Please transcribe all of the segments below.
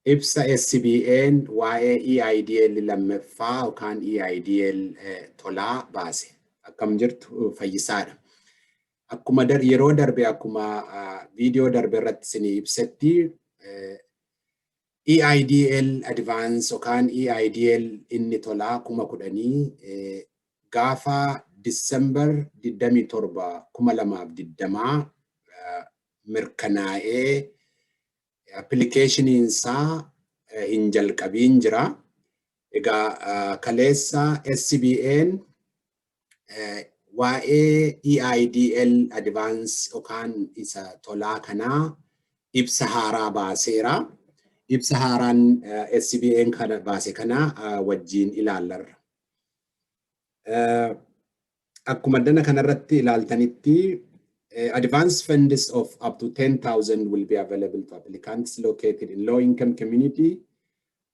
ibsa SCBN waa'ee EIDL lammaffaa yookaan EIDL tolaa baase. Akkam jirtu Fayyisaadha. Akkuma yeroo darbe akkuma viidiyoo darbe irratti isinii ibsetti EIDL advance yookaan EIDL inni tolaa 10,000 gaafa December 27 2020 mirkanaa'ee application isaa hin jalqabiin jira. Egaa kaleessa SCBN waa'ee EIDL advance yookaan isa tolaa kanaa ibsa haaraa baaseera. Ibsa haaraan SCBN kana baase kana wajjin ilaallarra. Akkuma dana kanarratti ilaaltanitti advance funds of up to 10,000 will be available to applicants located in low-income community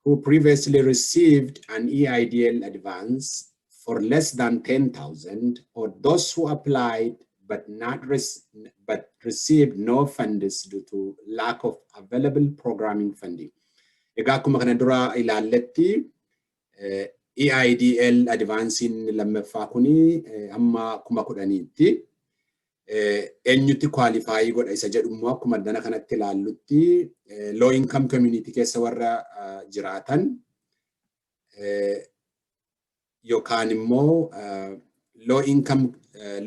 who previously received an EIDL advance for less than 10,000, or those who applied but received no funds due to lack of available programming funding. Egaa akkuma kana dura ilaalletti EIDL advancing lammaffaa kuni amma 10,000tti. Eenyutti qualify godha isa jedhumoo akkuma dana kanatti ilaallutti low income community keessa warra jiraatan yookaan immoo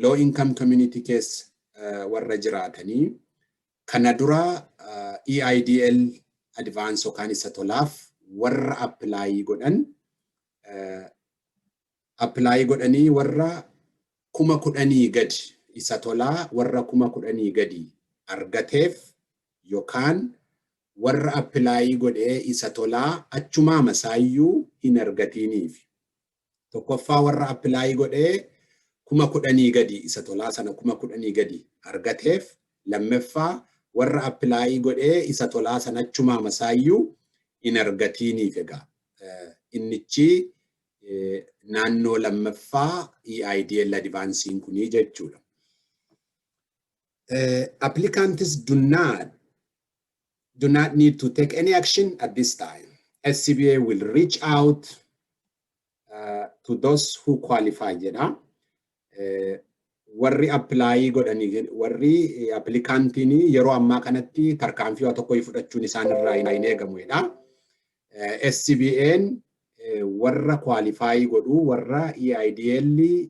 low income community keessa warra jiraatanii kana dura EIDL advance yookaan isa tolaaf warra apply godhanii warra 10,000 gadi isa tolaa warra 10,000 gadi argateef yookaan warra apply godhee isa tolaa achumaa masaayyuu hin argatiniif. Tokkoffaa warra apply godhee 10,000 gadi isa tolaa sana 10,000 gadi argateef, lammaffaa warra apply godhee isa tolaa sana achumaa masaayyuu hin argatiniif. Egaa innichi naannoo lammaffaa EIDL advancing kunii jechuudha. Applicants do not need to take any action at this time. SCBA will reach out to those who qualify. Warri apply godhanii warri applicantini yeroo ammaa kanatti tarkaanfii waa tokko fudhachuun isaanirraa hin eegamudha. SCBN warra qualify godhu warra EIDL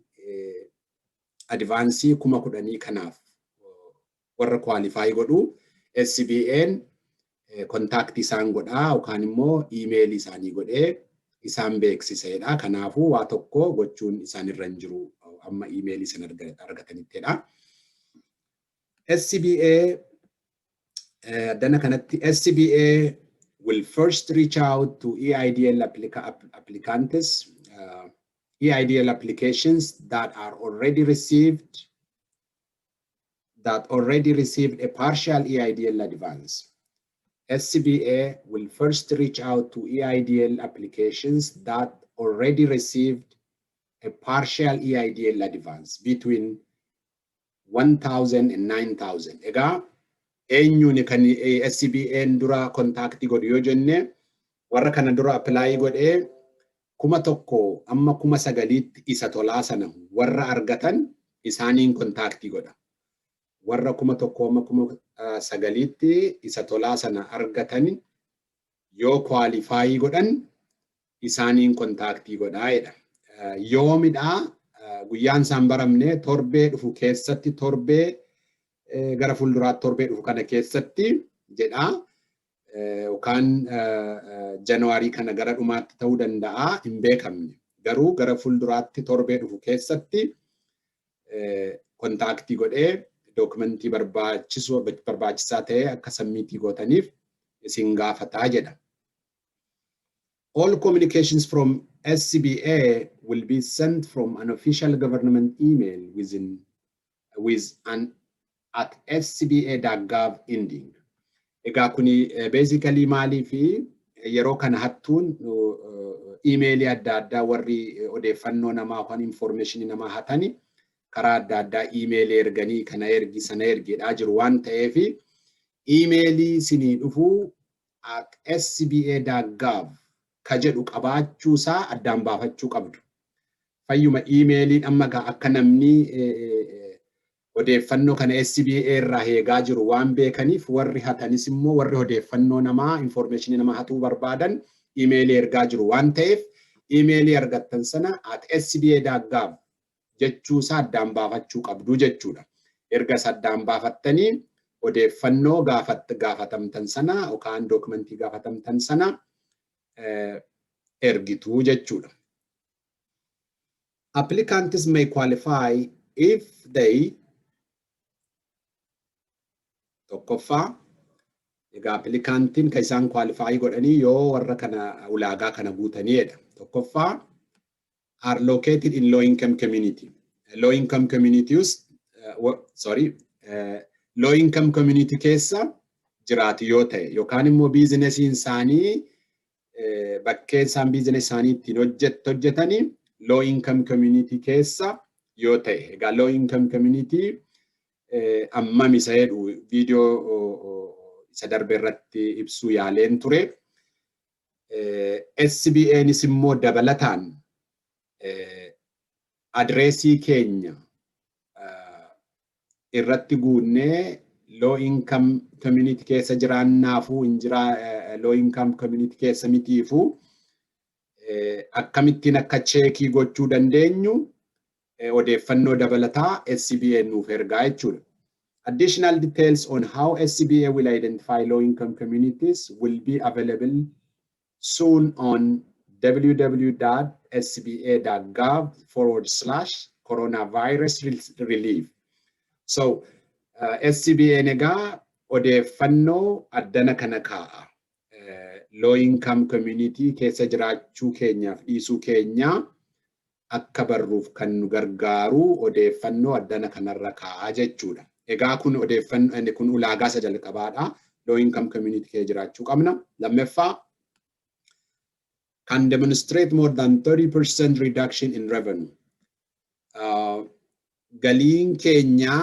advance 10,000 kanaaf warra qualify godhu SCBN contact isaan godhaa yookaan immoo email isaanii godhee isaan beeksiseedha. Kanaafuu waa tokko gochuun isaanirra hin jiru amma email isaan argatanittidha. SCBA dana kanatti SCBA will first reach out to EIDL applicants, EIDL applications that already received a partial EIDL advance. SCBA will first reach out to EIDL applications that already received a partial EIDL advance between 1,000 and 9,000. Ega eenyuun kan SCBN dura kontaaktii godhu yoo jenne warra kana dura apply godhee 1,000 amma 9,000tti isa tolaa sana warra argatan isaaniin kontaaktii godha. Warra 1,000 amma 9,000tti isa tolaa sana argatan yoo qualify godhan isaaniin kontaaktii godhaa jedha. Yoomidha guyyaan isaan baramne torbee dhufu keessatti torbee gara fuulduraatti torbee dhufu kana keessatti jedha. Yookaan Januaarii kana gara dhumaatti ta'uu danda'a hin beekamne. Garuu gara fuulduraatti torbee dhufu keessatti kontaaktii godhee dokumentii barbaachisaa ta'e akka sabmiitii gootaniif isin gaafataa jedha. All communications from SCBA will be sent from an official government email with an at scba.gov ending. Egaa kuni basically maalii fi yeroo kana hattuun emailii adda addaa warri odeeffannoo namaa yookaan information namaa hatani karaa adda addaa email erganii kana ergi sana ergedhaa jiru waan ta'eef emailii sinii dhufu at sba.gov ka jedhu qabaachuusaa addaan baafachuu qabdu. Fayyuma emailiin amma akka namni odeeffannoo kana SBA irraa eegaa jiru waan beekaniif warri hatanis immoo warri odeeffannoo namaa information namaa hatuu barbaadan emailii ergaa jiru waan ta'eef emailii argattan sana at sba.gov jechuusaa addaan baafachuu qabdu jechuudha. Erga addaan baafattanii odeeffannoo gaafatamtan sana yookaan dookumentii gaafatamtan sana ergituu jechuudha. Applicants may qualify if they tokkoffaa egaa applicantiin kan isaan qualify godhanii yoo warra kana ulaagaa kana guutaniidha. Tokkoffaa are located in low income community. Low income communities low income community keessa jiraatu yoo ta'e yookaan immoo biizinesiin isaanii bakkee isaan biizinesi isaanii ittiin hojjetanii low income community keessa yoo ta'e. Egaa low income community ammam isa jedhu viidiyoo isa darbe irratti ibsuu yaaleen ture. SBA'nis immoo dabalataan adreesii keenya irratti guunnee low income community keessa jiraannaafu low income community keessa mitiifu akkamittiin akka cheekii gochuu dandeenyu odeeffannoo dabalataa SBA nuuf ergaa jechuudha. Additional details on how SBA will identify low income communities will be available soon on www.sba.gov/coronavirus relief. So SBA negaa odeeffannoo addana kana kaa'a. Low income community keessa jiraachuu keenyaaf dhiisuu keenyaa akka barruuf kan nu gargaaru odeeffannoo addana kanarra kaa'a jechuudha. Egaa kun odeeffannoo kun ulaagaa isa jalqabaadha. Low income community keessa jiraachuu qabna. Lammaffaa can demonstrate more than 30% reduction in revenue. Galiin keenya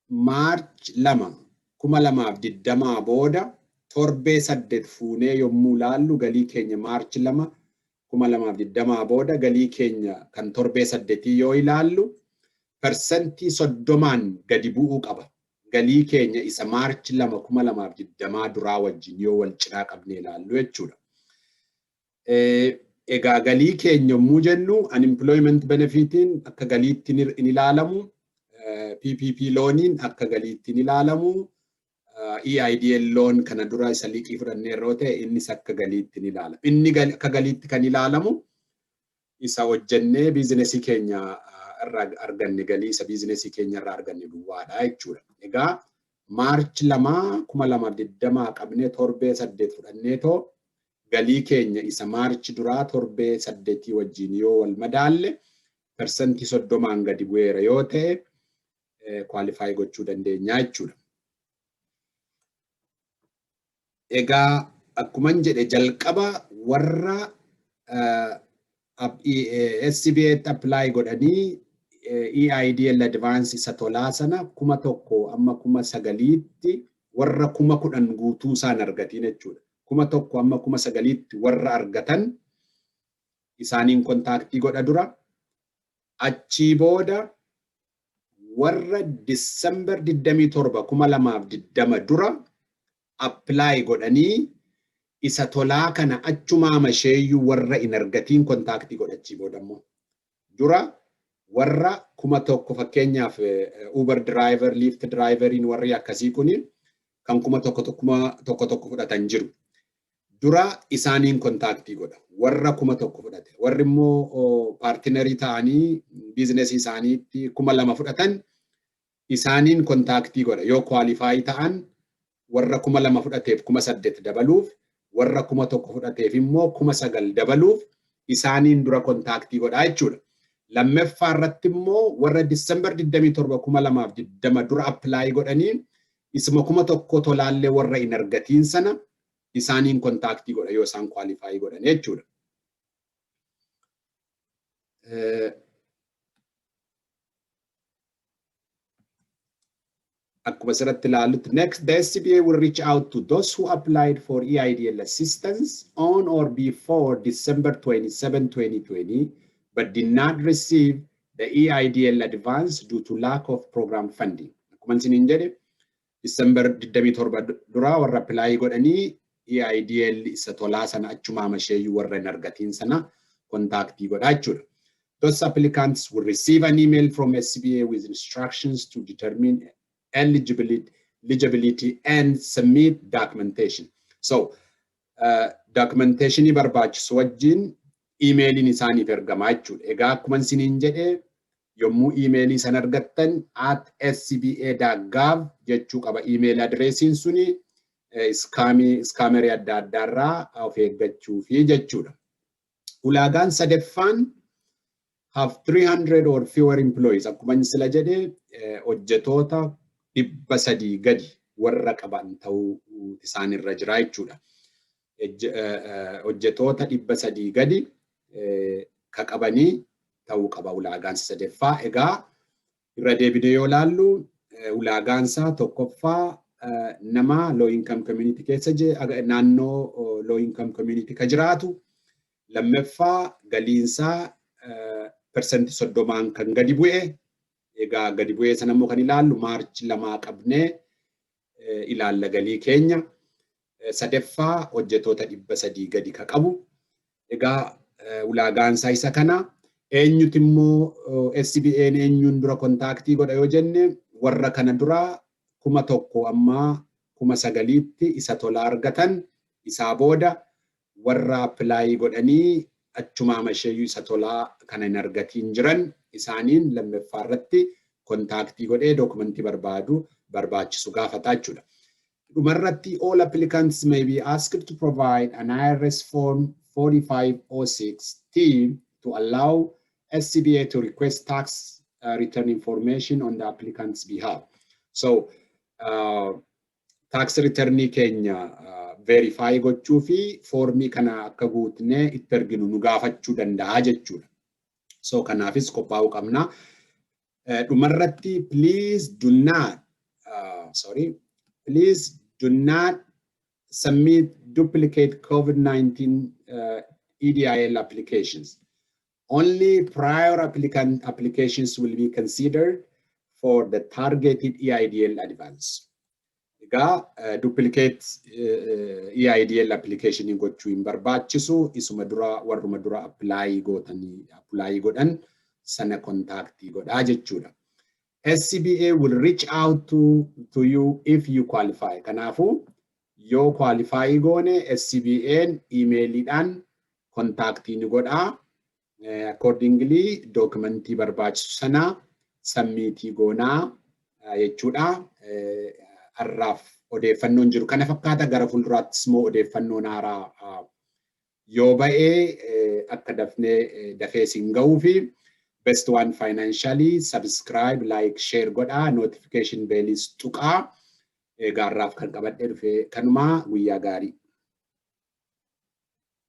March 2020 booda torbee 8 fuunee yommuu laallu galii keenya March 2020 booda galii keenya kan torbee 8 yoo ilaallu persentii 30 gadi bu'uu qaba. Galii keenya isa March 2020 duraa wajjin yoo wal cinaa qabnee ilaallu jechuudha. Egaa galii keenya yommuu jennu unemployment benefitiin akka galiitti in ilaalamu, PPP looniin akka galiitti in ilaalamu, EIDL loon kana dura isa liqii fudhannee yeroo ta'e innis akka galiitti in ilaalamu. Inni akka galiitti kan ilaalamu isa hojjennee biizinesii keenya irraa arganne galii isa biizinesii keenya irraa arganne duwwaadha jechuudha. Egaa March 2020 qabnee torbee 8 fudhannee too galii keenya isa March duraa torbee 8 wajjin yoo wal madaalle persentii 30 gadi bu'eera yoo ta'e qualify gochuu dandeenya jechuudha. Egaa akkuman jedhe jalqaba warra SBA apply godhanii EIDL advance isa tolaa sana 1,000 amma 9,000tti warra 10,000 guutuu isaan argatiin jechuudha. 1,000 amma 9,000tti warra argatan isaaniin kontaaktii godha dura. Achii booda warra December 27 2020 dura apply godhanii isa tolaa kana achumaa masheeyyuu warra in argatiin kontaaktii godhachii booda immoo dura warra 1,000 fakkeenyaaf Uber driver, Lyft driveriin warri akkasii kuni kan 1,000 fudhatan jiru. Dura isaaniin kontaaktii godha. Warra 1,000 fudhate. Warri immoo paartinerii ta'anii biizinesii isaaniitti 2,000 fudhatan isaaniin kontaaktii godha. Yoo qualify ta'an warra 2,000 fudhateef 8,000 dabaluuf, warra 1,000 fudhateef immoo 9,000 dabaluuf isaaniin dura kontaaktii godha jechuudha. Lammaffaa irratti immoo warra December 27 2020 dura apply godhanii isuma 1,000 tolaallee warra in argatiin sana isaaniin kontaaktii godha yoo isaan qualify godhan jechuudha. akkuma asirratti ilaallutti next the SCBA will reach out to those who applied for EIDL assistance on or before December 27, 2020 but did not receive the EIDL advance due to lack of program funding. Akkuma isiniin jedhe December 27 dura warra apply godhanii EIDL isa tolaa sana achuma masheeyyuu warra hin argatiin sana kontaaktii godhaa jechuudha. Those applicants will receive an email from SCBA with instructions to determine eligibility and submit documentation. So, documentation barbaachisu wajjin emailin isaaniif ergamaa jechuudha. Egaa akkuma isiniin jedhe yommuu emailii san argattan at scba.gov jechuu qaba email addressiin suni iskaamerii adda addaarraa of eeggachuu fi jechuudha. Ulaagaan sadaffaan have 300 or fewer employees. Akkuma sila jedhe hojjetoota 300 gadi warra qaban ta'uu isaanirra jira jechuudha. Hojjetoota 300 gadi ka qabanii ta'uu qaba ulaagaan sadaffaa. Egaa irra deebinee yoo laallu ulaagaansaa tokkoffaa nama low income community keessa naannoo low income community ka jiraatu, lammaffaa galiinsaa percent 30 kan gadi bu'e. Egaa gadi bu'ee sana immoo kan ilaallu Maarch 2 qabnee ilaalla galii keenya. Sadaffaa hojjetoota 300 gadi ka qabu. Egaa ulaagaansaa isa kana eenyuti immoo SCBA'n eenyuun dura kontaaktii godha yoo jenne warra kana dura 1,000 amma 9,000tti isa tola argatan isaa booda warra apply godhanii achuma masheeyyuu isa tolaa kana hin argatiin jiran isaaniin lammaffaa irratti kontaaktii godhee dokumentii barbaachisu gaafataa jechuudha. Dhumarratti all applicants may be asked to provide an IRS form 4506T to allow SCBA to request tax return information on the applicant's behalf. So tax return keenya verify gochuu fi formii kana akka guutnee itti erginu nu gaafachuu danda'a jechuudha. So kanaafis qophaa'uu qabna. Dhumarratti please do not submit duplicate COVID-19 EIDL applications. Only prior applications will be considered for the targeted EIDL advance. Duplicate EIDL application in gochuu hin barbaachisu isuma dura warruma dura apply godhan sana contactii godhaa jechuudha. SCBA will reach out to you if you qualify. Kanaafu yoo qualify goone SCBA'n emailidhaan contactii ni godhaa. Accordingly documentii barbaachisu sana submitii goonaa jechuudha. Arraaf odeeffannoon jiru kana fakkaata. Gara fuulduraattis immoo odeeffannoon haaraa yoo ba'ee akka dafee siin ga'uu fi best one financially subscribe, like, share godhaa, notification bellis tuqaa. Gaarraaf kan qabadhee dhufe kanumaa guyyaa gaarii.